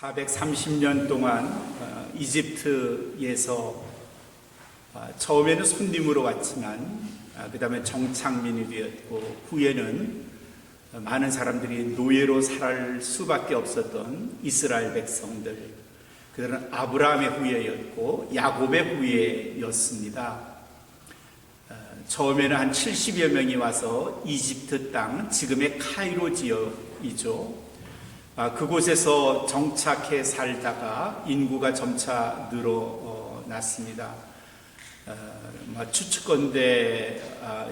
430년 동안 이집트에서 처음에는 손님으로 왔지만 그 다음에 정착민이 되었고 후에는 많은 사람들이 노예로 살 수밖에 없었던 이스라엘 백성들, 그들은 아브라함의 후예였고 야곱의 후예였습니다. 처음에는 한 70여 명이 와서 이집트 땅, 지금의 카이로 지역이죠. 그곳에서 정착해 살다가 인구가 점차 늘어났습니다. 추측건대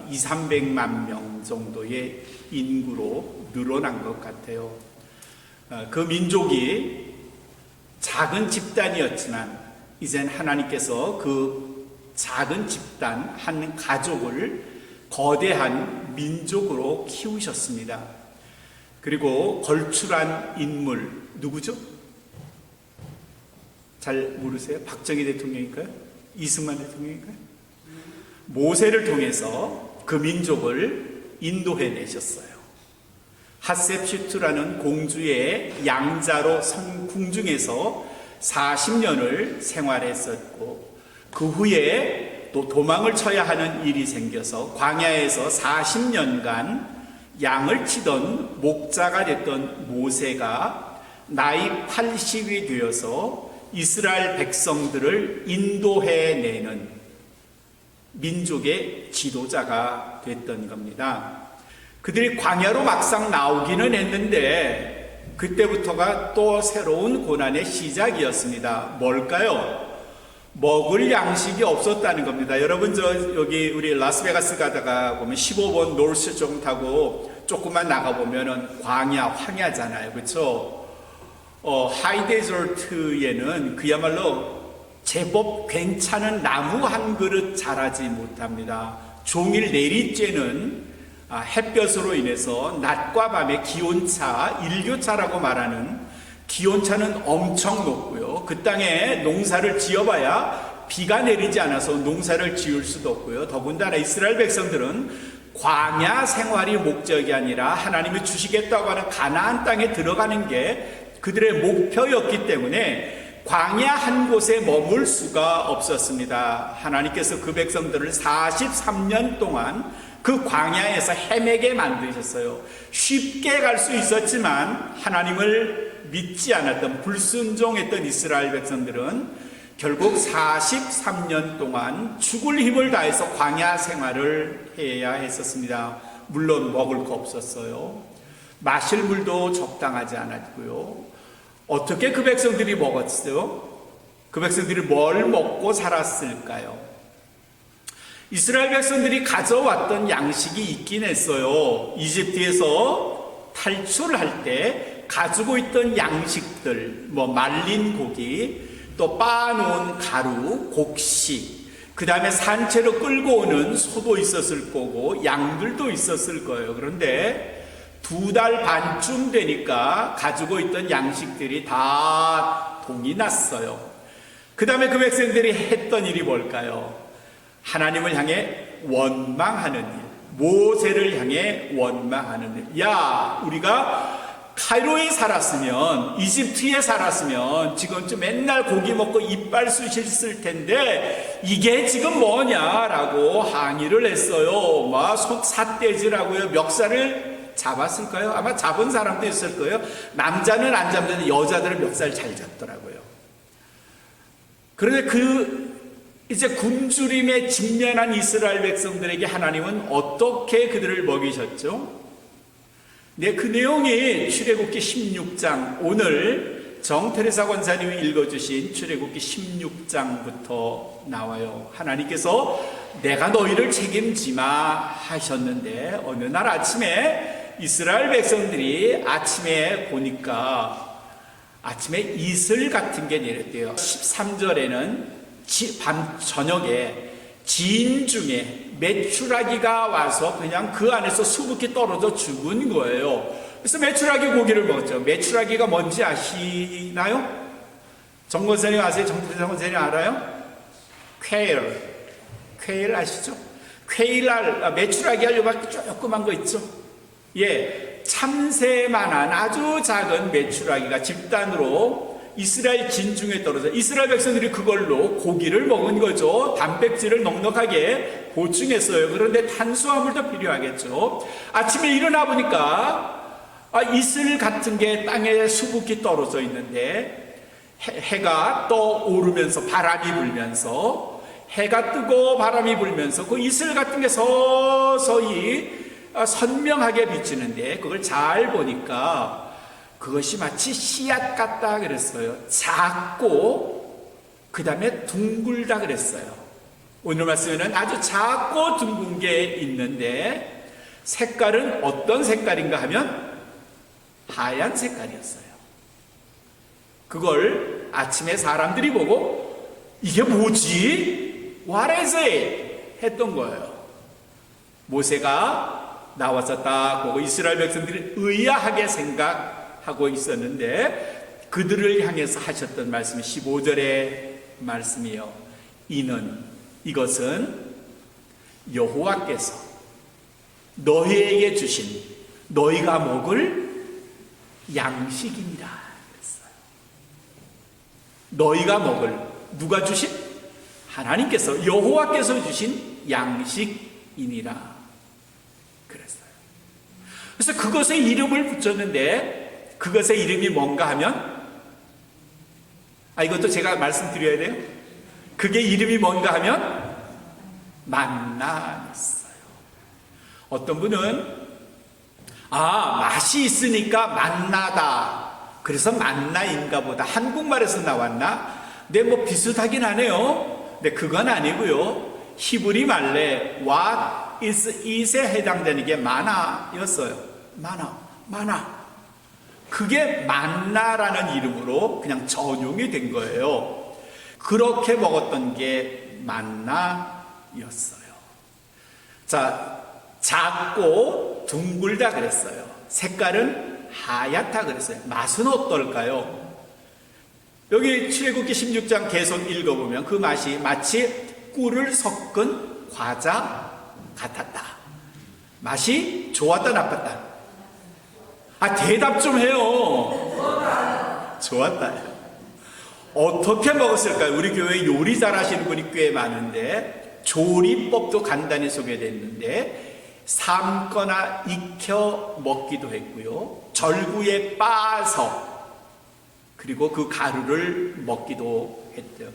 200~300만 명 정도의 인구로 늘어난 것 같아요. 그 민족이 작은 집단이었지만 이젠 하나님께서 그 작은 집단, 한 가족을 거대한 민족으로 키우셨습니다. 그리고 걸출한 인물 누구죠? 잘 모르세요? 박정희 대통령일까요? 이승만 대통령일까요? 모세를 통해서 그 민족을 인도해 내셨어요. 핫셉슈트라는 공주의 양자로 선 궁중에서 40년을 생활했었고 그 후에 또 도망을 쳐야 하는 일이 생겨서 광야에서 40년간 양을 치던 목자가 됐던 모세가 나이 80이 되어서 이스라엘 백성들을 인도해내는 민족의 지도자가 됐던 겁니다. 그들이 광야로 막상 나오기는 했는데 그때부터가 또 새로운 고난의 시작이었습니다. 뭘까요? 먹을 양식이 없었다는 겁니다. 여러분 여기 우리 라스베가스 가다가 보면 15번 노스 좀 타고 조금만 나가보면은 황야잖아요. 그렇죠? 하이데저트에는 그야말로 제법 괜찮은 나무 한 그릇 자라지 못합니다. 종일 내리쬐는 햇볕으로 인해서 낮과 밤의 기온차, 일교차라고 말하는 기온차는 엄청 높고요. 그 땅에 농사를 지어봐야 비가 내리지 않아서 농사를 지을 수도 없고요. 더군다나 이스라엘 백성들은 광야 생활이 목적이 아니라 하나님이 주시겠다고 하는 가나안 땅에 들어가는 게 그들의 목표였기 때문에 광야 한 곳에 머물 수가 없었습니다. 하나님께서 그 백성들을 43년 동안 그 광야에서 헤매게 만드셨어요. 쉽게 갈 수 있었지만 하나님을 믿지 않았던, 불순종했던 이스라엘 백성들은 결국 43년 동안 죽을 힘을 다해서 광야 생활을 해야 했었습니다. 물론 먹을 거 없었어요. 마실 물도 적당하지 않았고요. 어떻게 그 백성들이 먹었어요? 그 백성들이 뭘 먹고 살았을까요? 이스라엘 백성들이 가져왔던 양식이 있긴 했어요. 이집트에서 탈출할 때 가지고 있던 양식들, 말린 고기, 또 빻아놓은 가루, 곡식, 그 다음에 산채로 끌고 오는 소도 있었을 거고 양들도 있었을 거예요. 그런데 2달 반쯤 되니까 가지고 있던 양식들이 다 동이 났어요. 그 다음에 그 백성들이 했던 일이 뭘까요? 하나님을 향해 원망하는 일, 모세를 향해 원망하는 일. 야, 우리가 카이로에 살았으면, 이집트에 살았으면 지금쯤 맨날 고기 먹고 이빨 쑤셨을 텐데 이게 지금 뭐냐라고 항의를 했어요. 삿대질하고요. 멱살을 잡았을까요? 아마 잡은 사람도 있을 거예요. 남자는 안 잡는데 여자들은 멱살 잘 잡더라고요. 그런데 이제 굶주림에 직면한 이스라엘 백성들에게 하나님은 어떻게 그들을 먹이셨죠? 그 내용이 출애굽기 16장, 오늘 정테레사 권사님이 읽어주신 출애굽기 16장부터 나와요. 하나님께서 내가 너희를 책임지마 하셨는데 어느 날 아침에 이스라엘 백성들이 아침에 보니까 아침에 이슬 같은 게 내렸대요. 13절에는 저녁에 진 중에 메추라기가 와서 그냥 그 안에서 수북히 떨어져 죽은 거예요. 그래서 메추라기 고기를 먹었죠. 메추라기가 뭔지 아시나요? 정 권사님 아세요? 정태상 권사님 알아요? 퀘일 아시죠? 퀘일알, 메추라기 알 요밖에 조그만 거 있죠? 참새만한 아주 작은 메추라기가 집단으로 이스라엘 진중에 떨어져 이스라엘 백성들이 그걸로 고기를 먹은 거죠. 단백질을 넉넉하게 보충했어요. 그런데 탄수화물도 필요하겠죠. 아침에 일어나 보니까 이슬 같은 게 땅에 수북히 떨어져 있는데 해가 떠오르면서 바람이 불면서 해가 뜨고 바람이 불면서 그 이슬 같은 게 서서히 선명하게 비치는데 그걸 잘 보니까 그것이 마치 씨앗 같다 그랬어요. 작고 그 다음에 둥글다 그랬어요. 오늘 말씀에는 아주 작고 둥근 게 있는데 색깔은 어떤 색깔인가 하면 하얀 색깔이었어요. 그걸 아침에 사람들이 보고 이게 뭐지? What is it? 했던 거예요. 모세가 나와서 딱 보고 이스라엘 백성들이 의아하게 생각하고 있었는데 그들을 향해서 하셨던 말씀이 15절의 말씀이요. 이것은 여호와께서 너희에게 주신 너희가 먹을 양식이니라 그랬어요. 너희가 먹을 누가 주신? 하나님께서 여호와께서 주신 양식이니라 그랬어요. 그래서 그것에 이름을 붙였는데 그것의 이름이 뭔가 하면 이것도 제가 말씀드려야 돼요. 그게 이름이 뭔가 하면 만나였어요. 어떤 분은 맛이 있으니까 만나다. 그래서 만나인가 보다. 한국말에서 나왔나? 네, 비슷하긴 하네요. 근데 그건 아니고요. 히브리 말레 what is it에 해당되는 게 마나였어요. 마나. 그게 만나라는 이름으로 그냥 전용이 된 거예요. 그렇게 먹었던 게 만나였어요. 자, 작고 둥글다 그랬어요. 색깔은 하얗다 그랬어요. 맛은 어떨까요? 여기 출애굽기 16장 계속 읽어보면 그 맛이 마치 꿀을 섞은 과자 같았다. 맛이 좋았다 나빴다? 대답 좀 해요. 좋았다. 어떻게 먹었을까요? 우리 교회에 요리 잘하시는 분이 꽤 많은데 조리법도 간단히 소개됐는데 삶거나 익혀 먹기도 했고요. 절구에 빻아서 그리고 그 가루를 먹기도 했대요.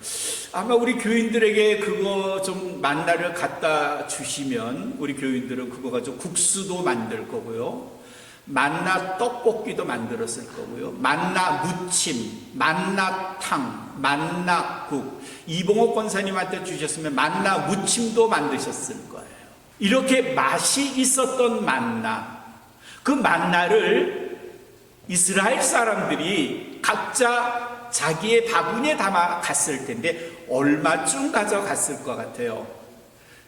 아마 우리 교인들에게 그거 좀 만나를 갖다 주시면 우리 교인들은 그거 가지고 국수도 만들 거고요. 만나 떡볶이도 만들었을 거고요. 만나 무침, 만나탕, 만나국. 이봉옥 권사님한테 주셨으면 만나 무침도 만드셨을 거예요. 이렇게 맛이 있었던 만나. 그 만나를 이스라엘 사람들이 각자 자기의 바구니에 담아 갔을 텐데 얼마쯤 가져갔을 것 같아요?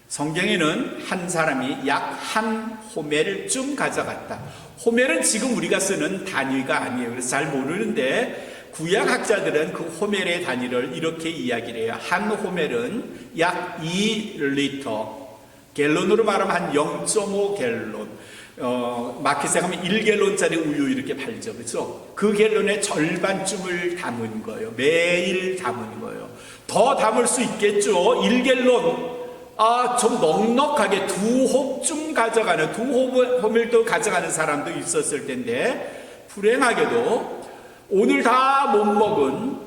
성경에는 한 사람이 약 한 호멜쯤 가져갔다. 호멜은 지금 우리가 쓰는 단위가 아니에요. 그래서 잘 모르는데 구약학자들은 그 호멜의 단위를 이렇게 이야기를 해요. 한 호멜은 약 2리터, 갤론으로 말하면 한 0.5 갤론. 마켓에 가면 1갤론짜리 우유 이렇게 팔죠. 그렇죠? 그 갤론의 절반쯤을 담은 거예요. 매일 담은 거예요. 더 담을 수 있겠죠. 1갤론. 좀 넉넉하게 2홉쯤 가져가는, 2호밀도 가져가는 사람도 있었을 텐데, 불행하게도 오늘 다 못 먹은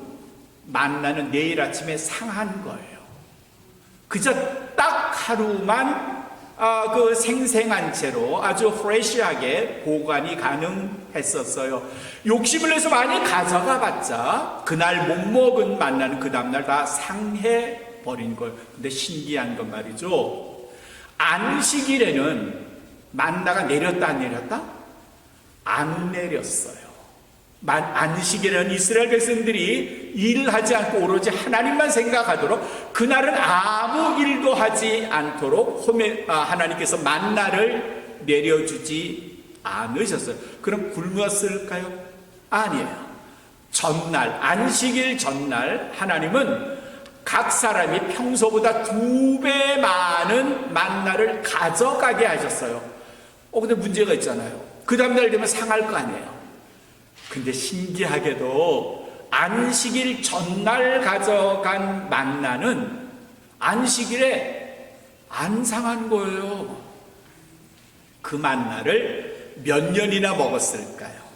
만나는 내일 아침에 상한 거예요. 그저 딱 하루만 그 생생한 채로 아주 프레시하게 보관이 가능했었어요. 욕심을 내서 많이 가져가 봤자 그날 못 먹은 만나는 그 다음날 다 상해 버린 거예요. 근데 신기한 건 말이죠. 안식일에는 만나가 내렸다 안 내렸다? 안 내렸어요. 안식일에는 이스라엘 백성들이 일을 하지 않고 오로지 하나님만 생각하도록 그날은 아무 일도 하지 않도록 하나님께서 만나를 내려주지 않으셨어요. 그럼 굶었을까요? 아니에요. 전날, 안식일 전날 하나님은 각 사람이 평소보다 2배 많은 만나를 가져가게 하셨어요. 근데 문제가 있잖아요. 그 다음날 되면 상할 거 아니에요. 근데 신기하게도 안식일 전날 가져간 만나는 안식일에 안 상한 거예요. 그 만나를 몇 년이나 먹었을까요?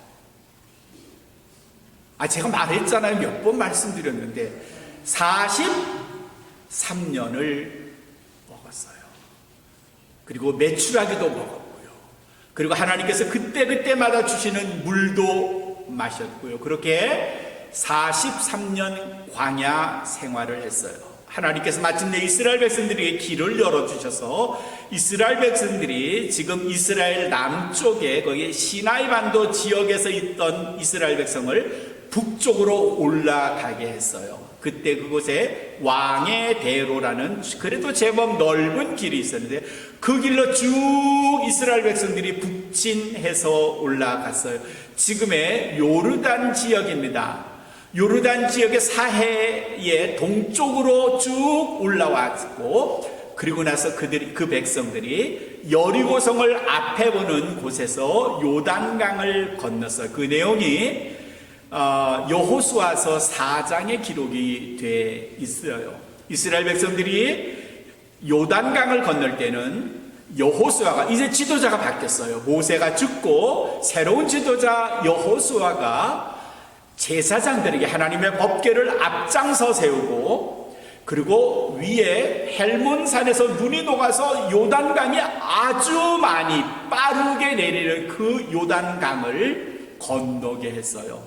제가 말했잖아요. 몇 번 말씀드렸는데 43년을 먹었어요. 그리고 메추라기도 먹었고요. 그리고 하나님께서 그때마다 주시는 물도 마셨고요. 그렇게 43년 광야 생활을 했어요. 하나님께서 마침내 이스라엘 백성들에게 길을 열어주셔서 이스라엘 백성들이 지금 이스라엘 남쪽에 거기 시나이 반도 지역에서 있던 이스라엘 백성을 북쪽으로 올라가게 했어요. 그때 그곳에 왕의 대로라는 그래도 제법 넓은 길이 있었는데 그 길로 쭉 이스라엘 백성들이 북진해서 올라갔어요. 지금의 요르단 지역입니다. 요르단 지역의 사해의 동쪽으로 쭉 올라왔고, 그리고 나서 그 백성들이 여리고성을 앞에 보는 곳에서 요단강을 건넜어요. 그 내용이 여호수아서 4장에 기록이 돼 있어요. 이스라엘 백성들이 요단강을 건널 때는 여호수아가 이제 지도자가 바뀌었어요. 모세가 죽고 새로운 지도자 여호수아가 제사장들에게 하나님의 법궤를 앞장서 세우고, 그리고 위에 헬몬산에서 눈이 녹아서 요단강이 아주 많이 빠르게 내리는 그 요단강을 건너게 했어요.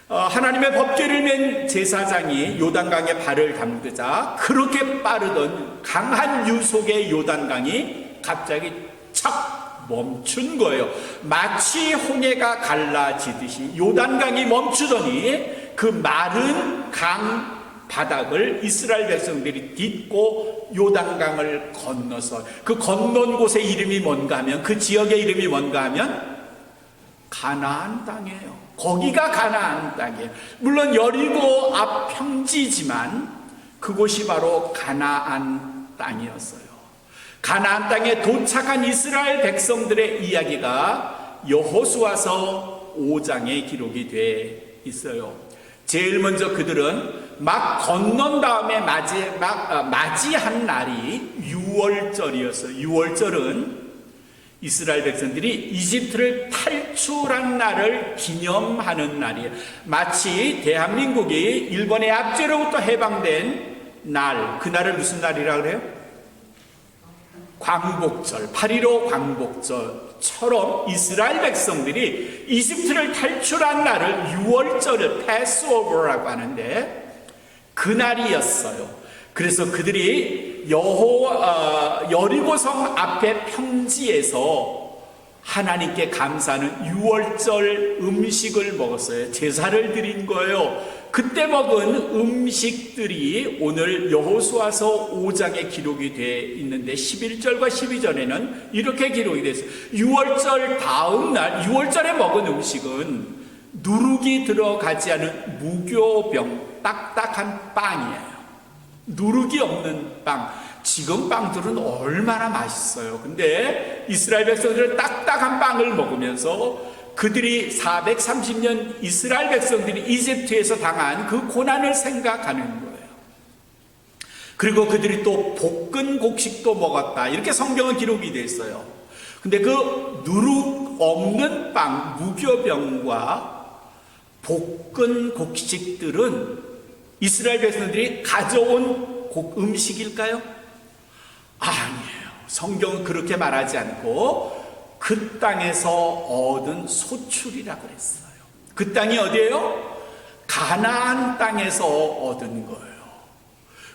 하나님의 법궤를 맨 제사장이 요단강에 발을 담그자 그렇게 빠르던 강한 유속의 요단강이 갑자기 착 멈춘 거예요. 마치 홍해가 갈라지듯이 요단강이 멈추더니 그 마른 강 바닥을 이스라엘 백성들이 딛고 요단강을 건너서, 그 건넌 곳의 이름이 뭔가 하면, 그 지역의 이름이 뭔가 하면 가나안 땅이에요. 거기가 가나안 땅이에요. 물론 여리고 앞 평지지만 그곳이 바로 가나안 땅이었어요. 가나안 땅에 도착한 이스라엘 백성들의 이야기가 여호수아서 5장에 기록이 돼 있어요. 제일 먼저 그들은 막 건넌 다음에 맞이한 날이 6월절이었어요. 6월절은 이스라엘 백성들이 이집트를 탈출한 날을 기념하는 날이에요. 마치 대한민국이 일본의 압제로부터 해방된 날, 그날을 무슨 날이라 그래요? 광복절, 8.15 광복절처럼 이스라엘 백성들이 이집트를 탈출한 날을 6월절을 패스오버라고 하는데 그날이었어요. 그래서 그들이 여리고성 앞에 평지에서 하나님께 감사하는 6월절 음식을 먹었어요. 제사를 드린 거예요. 그때 먹은 음식들이 오늘 여호수아서 5장에 기록이 되어 있는데 11절과 12절에는 이렇게 기록이 되어 있어요. 6월절 다음 날 6월절에 먹은 음식은 누룩이 들어가지 않은 무교병 딱딱한 빵이에요. 누룩이 없는 빵. 지금 빵들은 얼마나 맛있어요. 근데 이스라엘 백성들은 딱딱한 빵을 먹으면서 그들이 430년 이스라엘 백성들이 이집트에서 당한 그 고난을 생각하는 거예요. 그리고 그들이 또 볶은 곡식도 먹었다, 이렇게 성경은 기록이 되어 있어요. 근데 그 누룩 없는 빵, 무교병과 볶은 곡식들은 이스라엘 백성들이 가져온 음식일까요? 아니에요. 성경은 그렇게 말하지 않고 그 땅에서 얻은 소출이라고 그랬어요. 그 땅이 어디예요? 가나안 땅에서 얻은 거예요.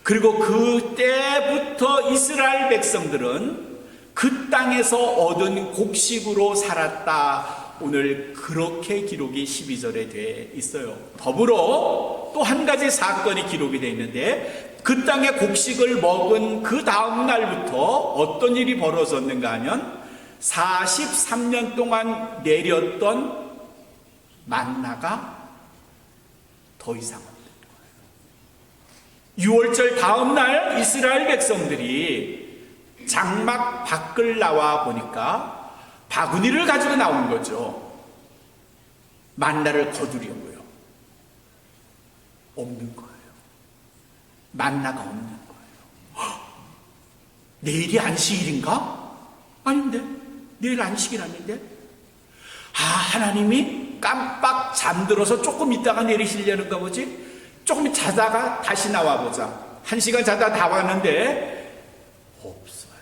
그리고 그때부터 이스라엘 백성들은 그 땅에서 얻은 곡식으로 살았다. 오늘 그렇게 기록이 12절에 돼 있어요. 더불어 또 한 가지 사건이 기록이 되어 있는데, 그 땅의 곡식을 먹은 그 다음 날부터 어떤 일이 벌어졌는가 하면 43년 동안 내렸던 만나가 더 이상 없는 거예요. 6월절 다음 날 이스라엘 백성들이 장막 밖을 나와 보니까 바구니를 가지고 나온 거죠. 만나를 거두려고요. 없는 거예요. 만나가 없는 거예요. 내일이 안식일인가? 아닌데. 내일 안식일 아닌데. 하나님이 깜빡 잠들어서 조금 있다가 내리시려는가 보지? 조금 자다가 다시 나와보자. 1시간 자다 다 왔는데 없어요.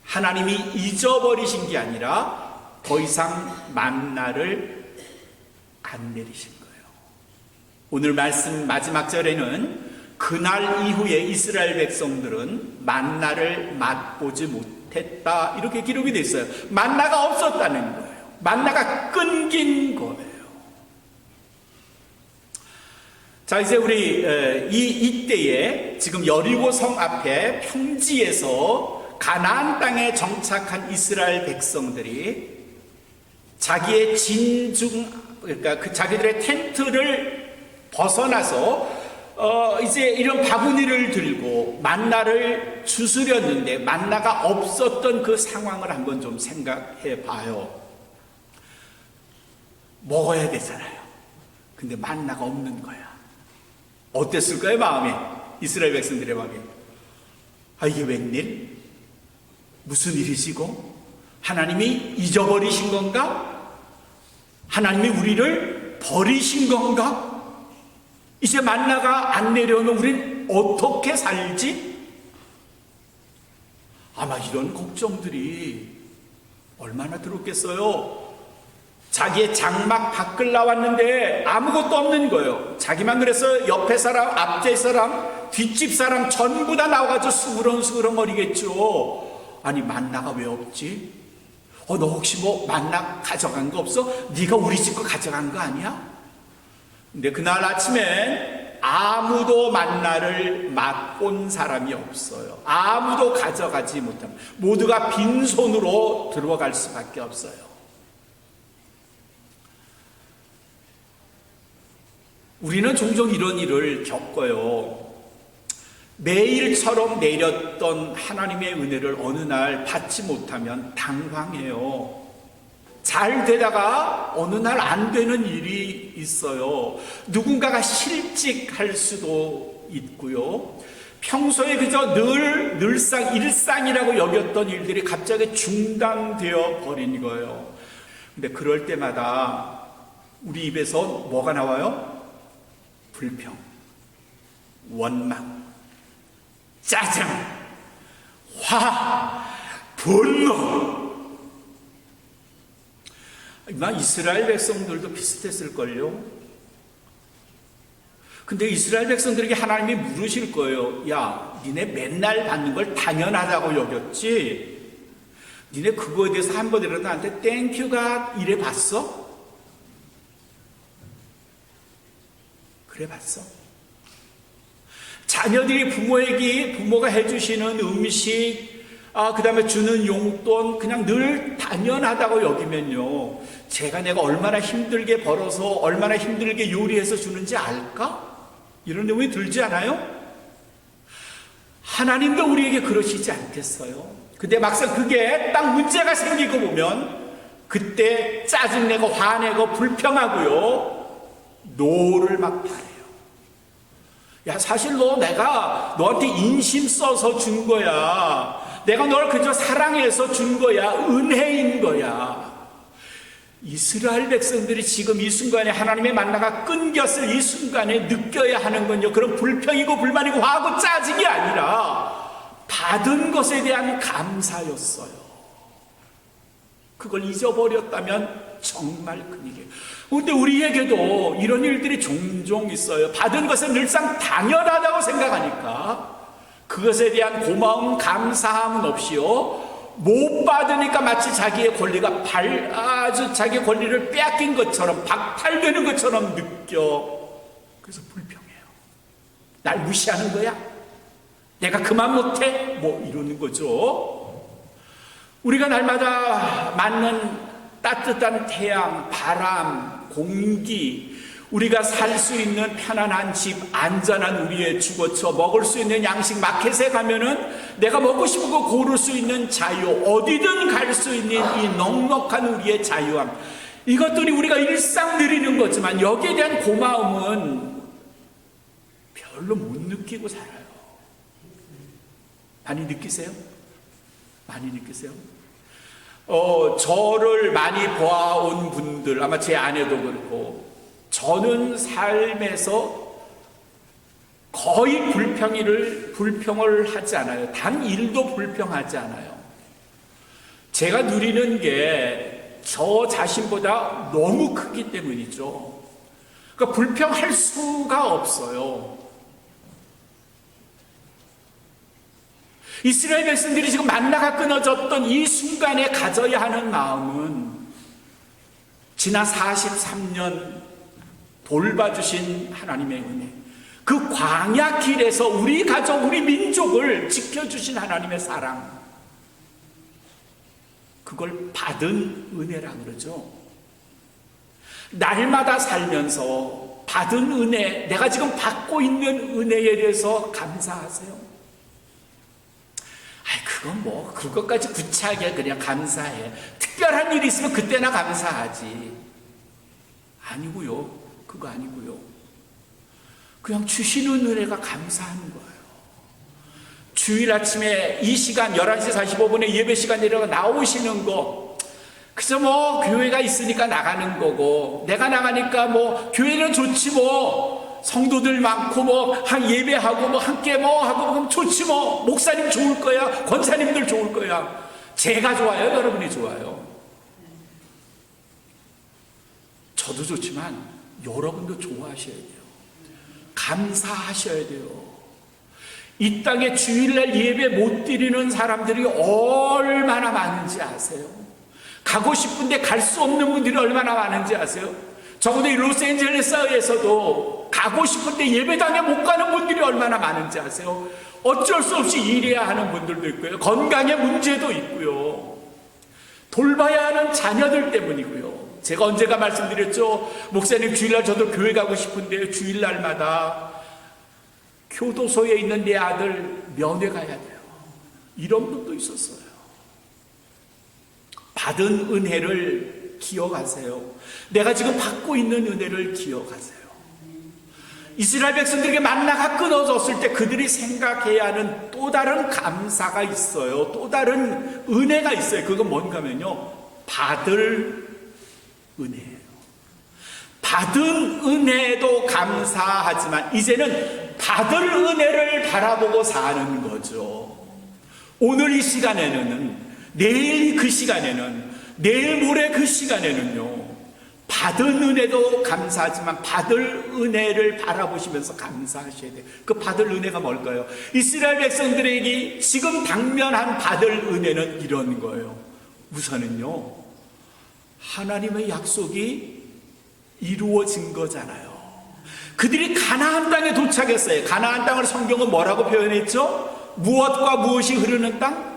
하나님이 잊어버리신 게 아니라 더 이상 만나를 안 내리신 거예요. 오늘 말씀 마지막 절에는 그날 이후에 이스라엘 백성들은 만나를 맛보지 못했다, 이렇게 기록이 되어 있어요. 만나가 없었다는 거예요. 만나가 끊긴 거예요. 자, 이제 우리 이때에 지금 여리고 성 앞에 평지에서 가나안 땅에 정착한 이스라엘 백성들이 자기의 그러니까 그 자기들의 텐트를 벗어나서 이제 이런 바구니를 들고 만나를 주스렸는데 만나가 없었던 그 상황을 한번 좀 생각해 봐요. 먹어야 되잖아요. 근데 만나가 없는 거야. 어땠을까요, 마음이? 이스라엘 백성들의 마음이. 이게 웬일? 무슨 일이시고? 하나님이 잊어버리신 건가? 하나님이 우리를 버리신 건가? 이제 만나가 안 내려오면 우린 어떻게 살지? 아마 이런 걱정들이 얼마나 들었겠어요. 자기의 장막 밖을 나왔는데 아무것도 없는 거예요. 자기만 그래서 옆에 사람, 앞제 사람, 뒷집 사람 전부 다 나와가지고 수그렁수그렁거리겠죠. 아니, 만나가 왜 없지? 너 혹시 뭐 만나 가져간 거 없어? 네가 우리 집 거 가져간 거 아니야? 근데 그날 아침엔 아무도 만나를 맛본 사람이 없어요. 아무도 가져가지 못합니다. 모두가 빈손으로 들어갈 수밖에 없어요. 우리는 종종 이런 일을 겪어요. 매일처럼 내렸던 하나님의 은혜를 어느 날 받지 못하면 당황해요. 잘 되다가 어느 날 안 되는 일이 있어요. 누군가가 실직할 수도 있고요. 평소에 그저 늘상 일상이라고 여겼던 일들이 갑자기 중단되어 버린 거예요. 근데 그럴 때마다 우리 입에서 뭐가 나와요? 불평, 원망, 짜증, 화, 분노. 이스라엘 백성들도 비슷했을걸요. 근데 이스라엘 백성들에게 하나님이 물으실 거예요. 야, 니네 맨날 받는 걸 당연하다고 여겼지? 니네 그거에 대해서 한 번이라도 나한테 땡큐가 이래 봤어? 그래 봤어? 자녀들이 부모가 해주시는 음식, 그 다음에 주는 용돈 그냥 늘 당연하다고 여기면요, 내가 얼마나 힘들게 벌어서 얼마나 힘들게 요리해서 주는지 알까? 이런 내용이 들지 않아요? 하나님도 우리에게 그러시지 않겠어요? 근데 막상 그게 딱 문제가 생기고 보면 그때 짜증내고 화내고 불평하고요, 노를 막 바래요. 야, 사실 내가 너한테 인심 써서 준 거야. 내가 널 그저 사랑해서 준 거야. 은혜인 거야. 이스라엘 백성들이 지금 이 순간에 하나님의 만나가 끊겼을 이 순간에 느껴야 하는 건요, 그런 불평이고 불만이고 화하고 짜증이 아니라 받은 것에 대한 감사였어요. 그걸 잊어버렸다면 정말 큰일이에요. 그런데 우리에게도 이런 일들이 종종 있어요. 받은 것은 늘상 당연하다고 생각하니까 그것에 대한 고마움, 감사함은 없이요, 못 받으니까 마치 자기의 권리가 아주 자기의 권리를 빼앗긴 것처럼, 박탈되는 것처럼 느껴. 그래서 불평해요. 날 무시하는 거야? 내가 그만 못해? 뭐 이러는 거죠. 우리가 날마다 맞는 따뜻한 태양, 바람, 공기, 우리가 살 수 있는 편안한 집, 안전한 우리의 주거처, 먹을 수 있는 양식, 마켓에 가면은 내가 먹고 싶은 거 고를 수 있는 자유, 어디든 갈 수 있는 이 넉넉한 우리의 자유함, 이것들이 우리가 일상 누리는 거지만 여기에 대한 고마움은 별로 못 느끼고 살아요. 많이 느끼세요? 많이 느끼세요? 저를 많이 보아온 분들, 아마 제 아내도 그렇고, 저는 삶에서 거의 불평을 하지 않아요. 단 1도 불평하지 않아요. 제가 누리는 게 저 자신보다 너무 크기 때문이죠. 그러니까 불평할 수가 없어요. 이스라엘 백성들이 지금 만나가 끊어졌던 이 순간에 가져야 하는 마음은 지난 43년 돌봐주신 하나님의 은혜, 그 광야 길에서 우리 가족, 우리 민족을 지켜주신 하나님의 사랑, 그걸 받은 은혜라 그러죠. 날마다 살면서 받은 은혜, 내가 지금 받고 있는 은혜에 대해서 감사하세요. 그것까지 구차하게 그냥 감사해. 특별한 일이 있으면 그때나 감사하지. 아니고요. 그거 아니고요. 그냥 주시는 은혜가 감사한 거예요. 주일 아침에 이 시간 11시 45분에 예배 시간 내려가 나오시는 거, 그저 교회가 있으니까 나가는 거고, 내가 나가니까 교회는 좋지 성도들 많고 한 예배하고 함께 하고 그럼 좋지 목사님 좋을 거야, 권사님들 좋을 거야. 제가 좋아요, 여러분이 좋아요? 저도 좋지만 여러분도 좋아하셔야 돼요. 감사하셔야 돼요. 이 땅에 주일날 예배 못 드리는 사람들이 얼마나 많은지 아세요? 가고 싶은데 갈 수 없는 분들이 얼마나 많은지 아세요? 적어도 이 로스앤젤레스에서도 가고 싶은데 예배당에 못 가는 분들이 얼마나 많은지 아세요? 어쩔 수 없이 일해야 하는 분들도 있고요. 건강에 문제도 있고요. 돌봐야 하는 자녀들 때문이고요. 제가 언제가 말씀드렸죠? 목사님 주일날 저도 교회 가고 싶은데 주일날마다 교도소에 있는 내 아들 면회 가야 돼요. 이런 분도 있었어요. 받은 은혜를 기억하세요. 내가 지금 받고 있는 은혜를 기억하세요. 이스라엘 백성들에게 만나가 끊어졌을 때 그들이 생각해야 하는 또 다른 감사가 있어요. 또 다른 은혜가 있어요. 그건 뭔가면요, 받을 은혜예요. 받은 은혜도 감사하지만 이제는 받을 은혜를 바라보고 사는 거죠. 오늘 이 시간에는, 내일 그 시간에는, 내일 모레 그 시간에는요, 받은 은혜도 감사하지만 받을 은혜를 바라보시면서 감사하셔야 돼요. 그 받을 은혜가 뭘까요? 이스라엘 백성들에게 지금 당면한 받을 은혜는 이런 거예요. 우선은요, 하나님의 약속이 이루어진 거잖아요. 그들이 가나안 땅에 도착했어요. 가나안 땅을 성경은 뭐라고 표현했죠? 무엇과 무엇이 흐르는 땅?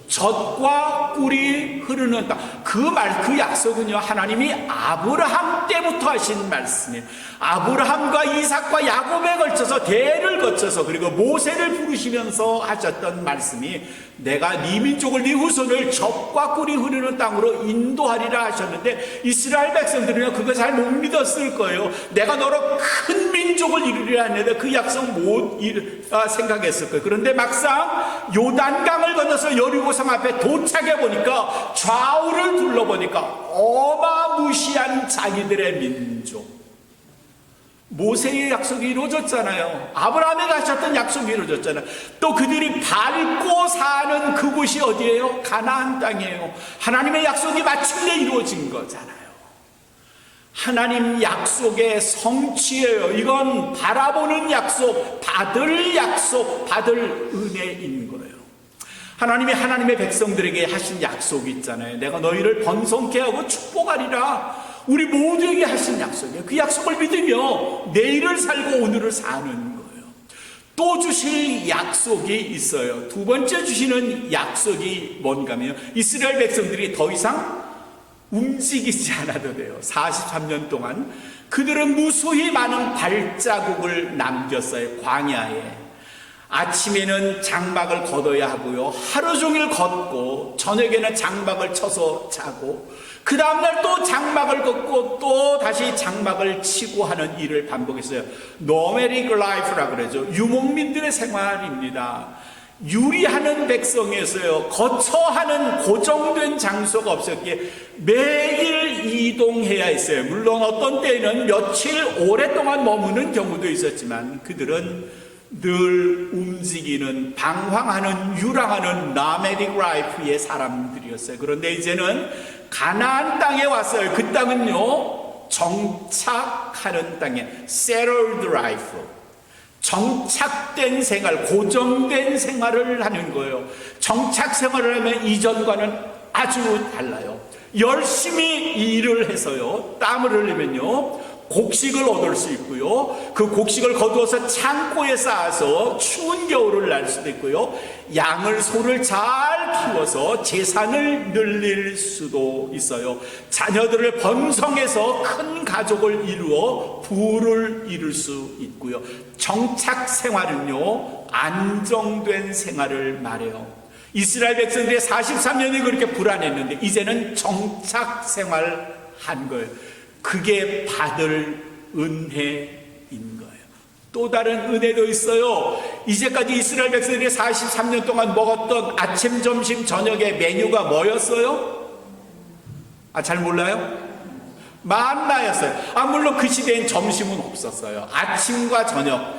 젖과 꿀이 흐르는 땅. 그 약속은요, 하나님이 아브라함 때부터 하신 말씀이에요. 아브라함과 이삭과 야곱에 걸쳐서, 대를 거쳐서, 그리고 모세를 부르시면서 하셨던 말씀이, 내가 네 민족을, 네 후손을 젖과 꿀이 흐르는 땅으로 인도하리라 하셨는데, 이스라엘 백성들은요, 그거 잘 못 믿었을 거예요. 내가 너로 큰 민족을 이루리라 했는데 그 약속 못 생각했을 거예요. 그런데 막상 요단강을 건너서 여리고성 앞에 도착해 보니까, 좌우를 둘러보니까 어마무시한 자기들의 민족, 모세의 약속이 이루어졌잖아요. 아브라함에 가셨던 약속이 이루어졌잖아요. 또 그들이 밟고 사는 그곳이 어디예요? 가나안 땅이에요. 하나님의 약속이 마침내 이루어진 거잖아요. 하나님 약속의 성취예요. 이건 바라보는 약속, 받을 은혜인 거예요. 하나님이 하나님의 백성들에게 하신 약속이 있잖아요. 내가 너희를 번성케 하고 축복하리라. 우리 모두에게 하신 약속이에요. 그 약속을 믿으며 내일을 살고 오늘을 사는 거예요. 또 주실 약속이 있어요. 두 번째 주시는 약속이 뭔가면, 이스라엘 백성들이 더 이상 움직이지 않아도 돼요. 43년 동안 그들은 무수히 많은 발자국을 남겼어요. 광야에. 아침에는 장막을 걷어야 하고요. 하루 종일 걷고 저녁에는 장막을 쳐서 자고 그 다음날 또 장막을 걷고 또 다시 장막을 치고 하는 일을 반복했어요. 노매딕 라이프라고 그러죠. 유목민들의 생활입니다. 유리하는 백성이었어요. 거처하는 고정된 장소가 없었기에 매일 이동해야 했어요. 물론 어떤 때에는 며칠 오랫동안 머무는 경우도 있었지만 그들은 늘 움직이는, 방황하는, 유랑하는 노매딕 라이프의 사람들이었어요. 그런데 이제는 가나안 땅에 왔어요. 그 땅은요, 정착하는 땅에 settled life, 정착된 생활, 고정된 생활을 하는 거예요. 정착 생활을 하면 이전과는 아주 달라요. 열심히 일을 해서요, 땀을 흘리면요, 곡식을 얻을 수 있고요, 그 곡식을 거두어서 창고에 쌓아서 추운 겨울을 날 수도 있고요, 양을, 소를 잘 키워서 재산을 늘릴 수도 있어요. 자녀들을 번성해서 큰 가족을 이루어 부를 이룰 수 있고요. 정착 생활은요, 안정된 생활을 말해요. 이스라엘 백성들의 43년이 그렇게 불안했는데 이제는 정착 생활한 거예요. 그게 받을 은혜인 거예요. 또 다른 은혜도 있어요. 이제까지 이스라엘 백성들이 43년 동안 먹었던 아침, 점심, 저녁의 메뉴가 뭐였어요? 잘 몰라요? 만나였어요. 물론 그 시대엔 점심은 없었어요. 아침과 저녁.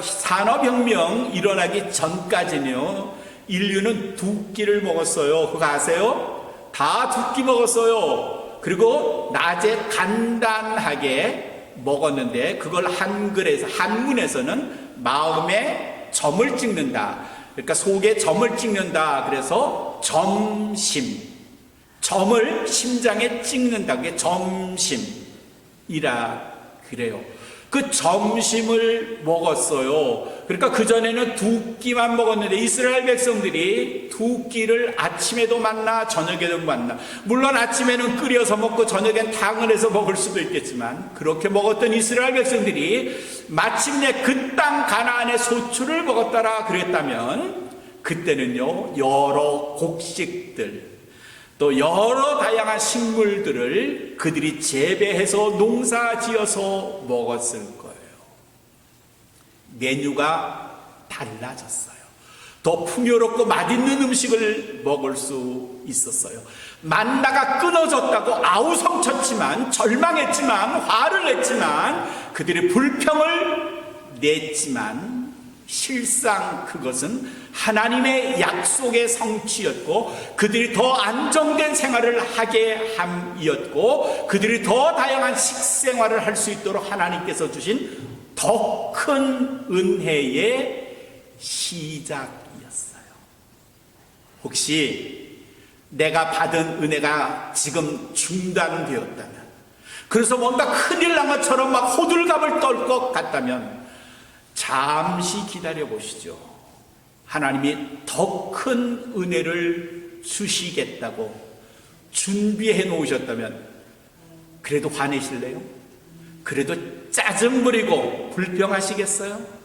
산업혁명 일어나기 전까지는요, 인류는 두 끼를 먹었어요. 그거 아세요? 다 두 끼 먹었어요. 그리고 낮에 간단하게 먹었는데 그걸 한문에서는 마음에 점을 찍는다. 그러니까 속에 점을 찍는다. 그래서 점심. 점을 심장에 찍는다. 그게 점심이라 그래요. 그 점심을 먹었어요. 그러니까 그전에는 두 끼만 먹었는데 이스라엘 백성들이 두 끼를 아침에도 만나 저녁에도 만나, 물론 아침에는 끓여서 먹고 저녁엔 탕을 해서 먹을 수도 있겠지만 그렇게 먹었던 이스라엘 백성들이 마침내 그 땅 가나안의 소출을 먹었다라 그랬다면 그때는요, 여러 곡식들 또 여러 다양한 식물들을 그들이 재배해서 농사지어서 먹었을 거예요. 메뉴가 달라졌어요. 더 풍요롭고 맛있는 음식을 먹을 수 있었어요. 만나가 끊어졌다고 아우성쳤지만, 절망했지만, 화를 냈지만, 그들이 불평을 냈지만 실상 그것은 하나님의 약속의 성취였고 그들이 더 안정된 생활을 하게 함이었고 그들이 더 다양한 식생활을 할 수 있도록 하나님께서 주신 더 큰 은혜의 시작이었어요. 혹시 내가 받은 은혜가 지금 중단되었다면, 그래서 뭔가 큰일 난 것처럼 막 호들갑을 떨 것 같다면 잠시 기다려 보시죠. 하나님이 더 큰 은혜를 주시겠다고 준비해 놓으셨다면 그래도 화내실래요? 그래도 짜증 부리고 불평하시겠어요?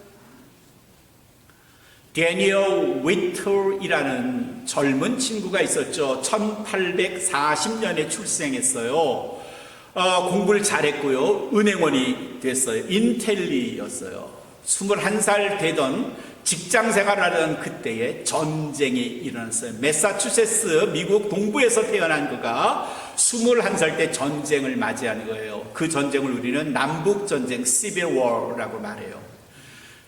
데니얼 위틀이라는 젊은 친구가 있었죠. 1840년에 출생했어요. 공부를 잘했고요, 은행원이 됐어요. 인텔리였어요. 21살 되던 직장 생활하던 그때에 전쟁이 일어났어요. 매사추세츠 미국 동부에서 태어난 그가 21살 때 전쟁을 맞이하는 거예요. 그 전쟁을 우리는 남북전쟁, 시빌 워라고 말해요.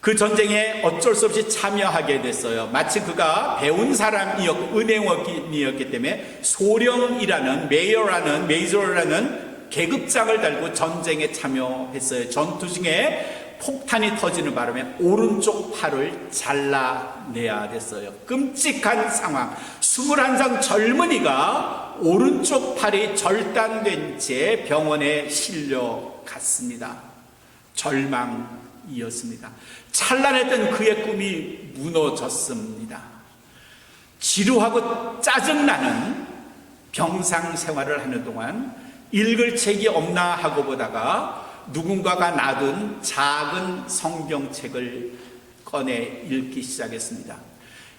그 전쟁에 어쩔 수 없이 참여하게 됐어요. 마치 그가 배운 사람이었고 은행원이었기 때문에 소령이라는 메이저라는 계급장을 달고 전쟁에 참여했어요. 전투 중에 폭탄이 터지는 바람에 오른쪽 팔을 잘라내야 됐어요. 끔찍한 상황. 21살 젊은이가 오른쪽 팔이 절단된 채 병원에 실려갔습니다. 절망이었습니다. 찬란했던 그의 꿈이 무너졌습니다. 지루하고 짜증나는 병상 생활을 하는 동안 읽을 책이 없나 하고 보다가 누군가가 놔둔 작은 성경책을 꺼내 읽기 시작했습니다.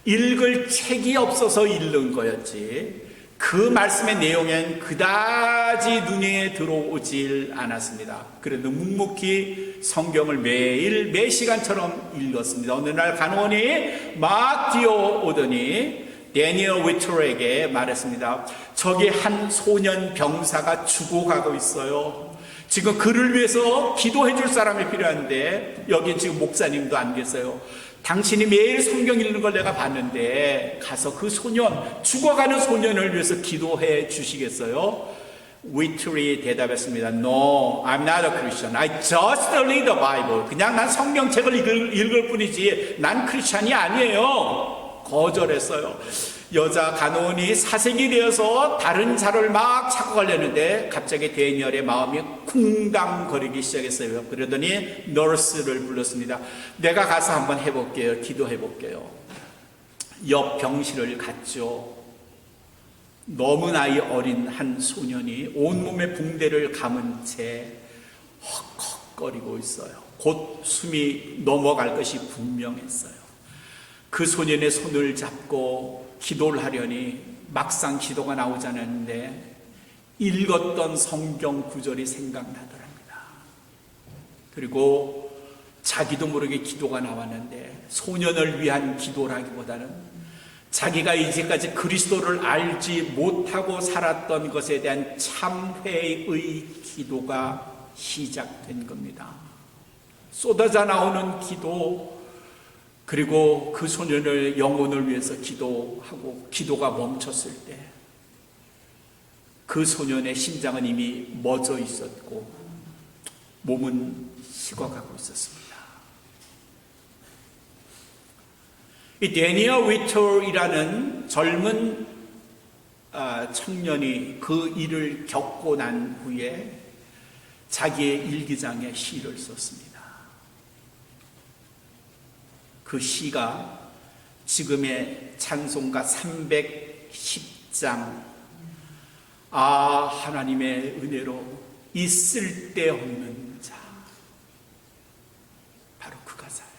읽을 책이 없어서 읽는 거였지 그 말씀의 내용엔 그다지 눈에 들어오질 않았습니다. 그래도 묵묵히 성경을 매일 매 시간처럼 읽었습니다. 어느 날 간호원이 막 뛰어오더니 데니얼 위터에게 말했습니다. 저기 한 소년 병사가 죽어가고 있어요. 지금 그를 위해서 기도해 줄 사람이 필요한데 여기 지금 목사님도 안 계세요. 당신이 매일 성경 읽는 걸 내가 봤는데 가서 그 소년, 죽어가는 소년을 위해서 기도해 주시겠어요? 위트리 대답했습니다. No, I'm not a Christian. I just read the Bible. 그냥 난 성경책을 읽을 뿐이지 난 크리스찬이 아니에요. 거절했어요. 여자 간호원이 사색이 되어서 다른 자를 막 찾고 가려는데 갑자기 데니얼의 마음이 쿵당거리기 시작했어요. 그러더니 너스를 불렀습니다. 내가 가서 한번 해볼게요. 기도해볼게요. 옆 병실을 갔죠. 너무 나이 어린 한 소년이 온몸에 붕대를 감은 채 헉헉거리고 있어요. 곧 숨이 넘어갈 것이 분명했어요. 그 소년의 손을 잡고 기도를 하려니 막상 기도가 나오지 않았는데 읽었던 성경 구절이 생각나더랍니다. 그리고 자기도 모르게 기도가 나왔는데 소년을 위한 기도라기보다는 자기가 이제까지 그리스도를 알지 못하고 살았던 것에 대한 참회의 기도가 시작된 겁니다. 쏟아져 나오는 기도, 그리고 그 소년의 영혼을 위해서 기도하고 기도가 멈췄을 때 그 소년의 심장은 이미 멎어 있었고 몸은 식어가고 있었습니다. 이 데니얼 위터이라는 젊은 청년이 그 일을 겪고 난 후에 자기의 일기장에 시를 썼습니다. 그 시가 지금의 찬송가 310장 하나님의 은혜로 이 쓸데없는 자, 바로 그 가사예요.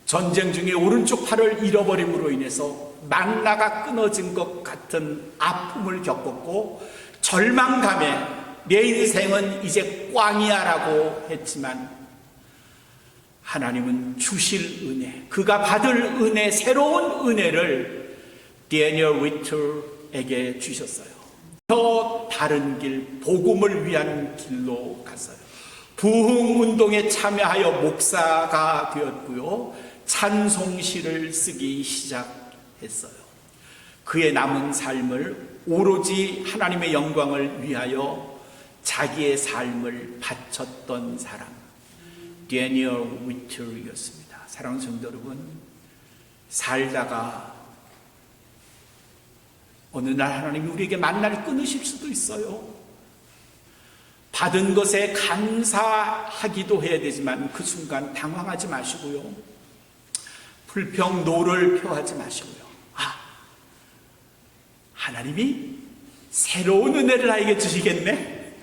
전쟁 중에 오른쪽 팔을 잃어버림으로 인해서 만나가 끊어진 것 같은 아픔을 겪었고 절망감에 내 인생은 이제 꽝이야 라고 했지만 하나님은 주실 은혜, 그가 받을 은혜, 새로운 은혜를 데니얼 위터에게 주셨어요. 더 다른 길, 복음을 위한 길로 갔어요. 부흥운동에 참여하여 목사가 되었고요. 찬송시를 쓰기 시작했어요. 그의 남은 삶을 오로지 하나님의 영광을 위하여 자기의 삶을 바쳤던 사람, 데니얼 위터였습니다. 사랑하는 성도 여러분, 살다가 어느 날 하나님이 우리에게 만나를 끊으실 수도 있어요. 받은 것에 감사하기도 해야 되지만 그 순간 당황하지 마시고요. 불평노를 표하지 마시고요. 하나님이 새로운 은혜를 나에게 주시겠네?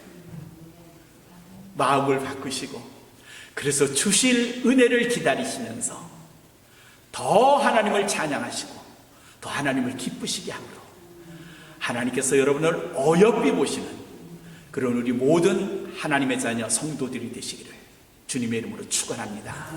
마음을 바꾸시고 그래서 주실 은혜를 기다리시면서 더 하나님을 찬양하시고 더 하나님을 기쁘시게 함으로 하나님께서 여러분을 어여삐 보시는 그런 우리 모든 하나님의 자녀 성도들이 되시기를 주님의 이름으로 축원합니다.